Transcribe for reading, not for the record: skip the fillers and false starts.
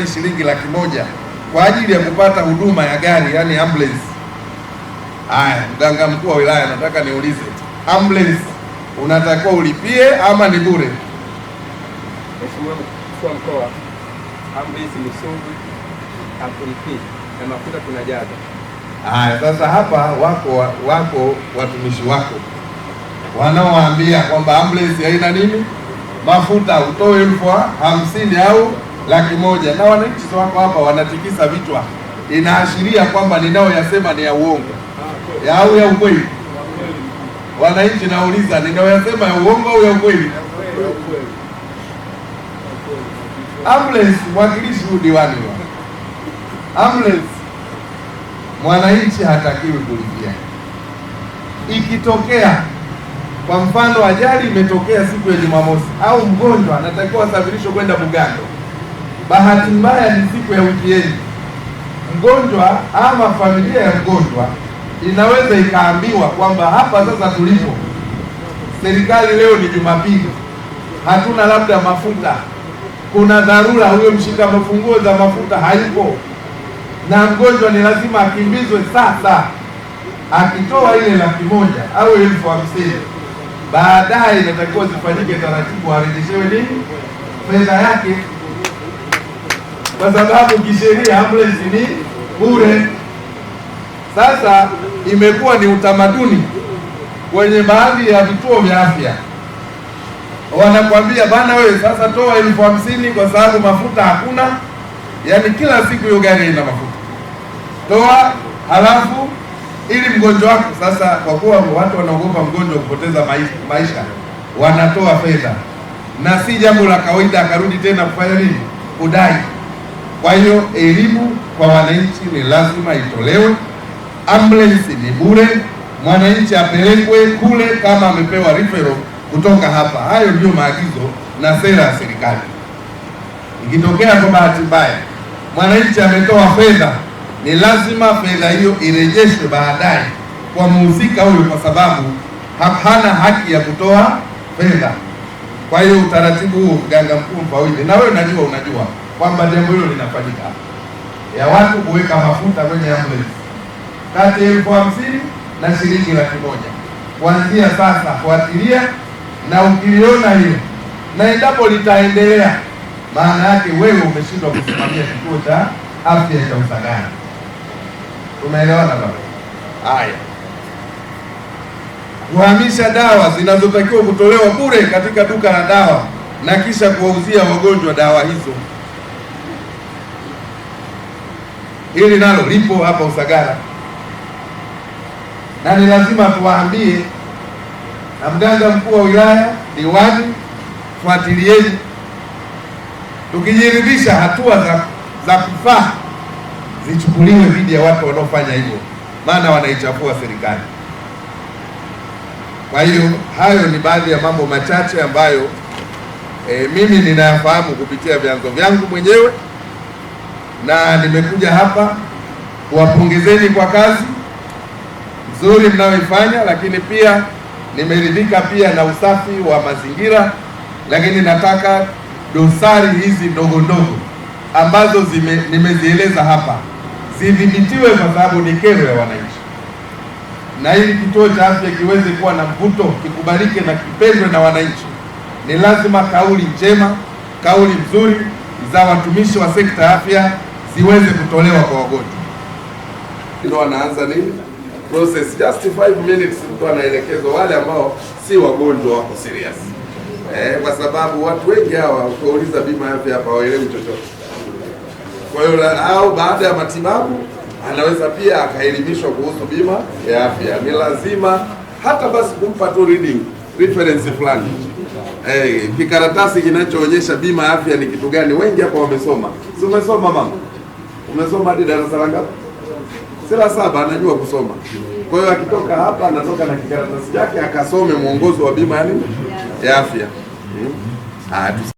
shilingi 100,000 kwa ajili ya kupata huduma ya gari, yani ambulance. Haya, mganga mkuu wa wilaya, nataka niulize, ambulance unatakiwa ulipie ama ni bure? Mheshimiwa Mkuu wa Mkoa, ambulance ni sumbu, hakulipii na mafuta tunajaza. Haya, sasa hapa wako watumishi wako wanaowaambia kwamba ambulance haina nini, mafuta, utoe 50,000 au 100,000, na wananchi wako hapa wanatikisa vichwa. Inaashiria kwamba ninayoyasema ni ya uongo au ya ukweli? Wananchi, nauliza, ninayoyasema ya uongo au ya ukweli? Ambulance, mwakilishi udiwani wa ambulance, mwananchi hatakiwi kulipia. Ikitokea kwa mfano ajali imetokea siku ya Jumamosi au mgonjwa anatakiwa asafirishwe kwenda Bugando, bahati mbaya ni siku ya wikendi, mgonjwa ama familia ya mgonjwa inaweza ikaambiwa kwamba hapa sasa tulipo, serikali leo ni Jumapili, hatuna labda mafuta, kuna dharura, huyo mshika mafunguo za mafuta hayupo, na mgonjwa ni lazima akimbizwe sasa. Akitoa ile 100,000 au 50,000, baadaye inatakiwa zifanyike taratibu, arejeshewe nini, fedha yake, kwa sababu kisheria ambulance ni bure. Sasa imekuwa ni utamaduni kwenye baadhi ya vituo vya afya, wanakwambia bana, wewe sasa toa 50,000 kwa sababu mafuta hakuna. Yaani kila siku hiyo gari ina mafuta, toa, halafu ili mgonjwa wako sasa, kwa kuwa watu wanaogopa mgonjwa kupoteza maisha, wanatoa fedha, na si jambo la kawaida akarudi tena kufanya nini, kudai. Kwa hiyo elimu kwa wananchi ni lazima itolewe. Ambulance ni bure, mwananchi apelekwe kule kama amepewa referral kutoka hapa. Hayo ndio maagizo na sera ya serikali. Ikitokea kwa bahati mbaya mwananchi ametoa fedha, ni lazima fedha hiyo irejeshwe baadaye kwa mhusika huyo, kwa sababu hana haki ya kutoa fedha. Kwa hiyo utaratibu huu, mganga mkuu mfawidhi, na wewe unajua kwamba jambo hilo linafanyika ya watu kuweka mafuta kwenye ambulance kati ya 50,000 na shilingi 100,000. Kuanzia sasa fuatilia, na ukiliona hilo na endapo litaendelea, maana yake wewe umeshindwa kusimamia kituo cha afya cha Usagara. Tumeelewana baba? Haya, kuhamisha dawa zinazotakiwa kutolewa bure katika duka la dawa na kisha kuwauzia wagonjwa dawa hizo, hili nalo lipo hapa Usagara, na ni lazima tuwaambie, na mganga mkuu wa wilaya, diwani, fuatilieni. Tukijiridhisha, hatua za kufaa zichukuliwe dhidi ya watu wanaofanya hivyo, maana wanaichafua serikali. Kwa hiyo hayo ni baadhi ya mambo machache ambayo mimi ninayafahamu kupitia vyanzo vyangu mwenyewe, na nimekuja hapa kuwapongezeni kwa kazi nzuri mnayoifanya, lakini pia nimeridhika pia na usafi wa mazingira, lakini nataka dosari hizi ndogo ndogo ambazo nimezieleza hapa zidhibitiwe, kwa sababu ni kero ya wananchi, na ili kituo cha afya kiweze kuwa na mvuto, kikubalike na kipendwe na wananchi, ni lazima kauli njema, kauli nzuri za watumishi wa sekta ya afya ziweze kutolewa kwa wagonjwa. Ndio wanaanza nini process, just 5 minutes, mtu anaelekezwa, wale ambao si wagonjwa wako serious, kwa sababu watu wengi hawa ukiuliza bima ya afya hapa hawaelewi chochote. Kwa hiyo au baada ya matibabu anaweza pia akaelimishwa kuhusu bima ya afya. Ni lazima hata basi kumpa tu reading reference fulani, kikaratasi kinachoonyesha bima ya afya ni kitu gani. Wengi hapa wamesoma, si umesoma mama? Umesoma hadi darasa la ngapi? Sila 7, anajua kusoma. Kwa hiyo akitoka hapa anatoka na kikaratasi chake akasome mwongozo wa bima ya afya.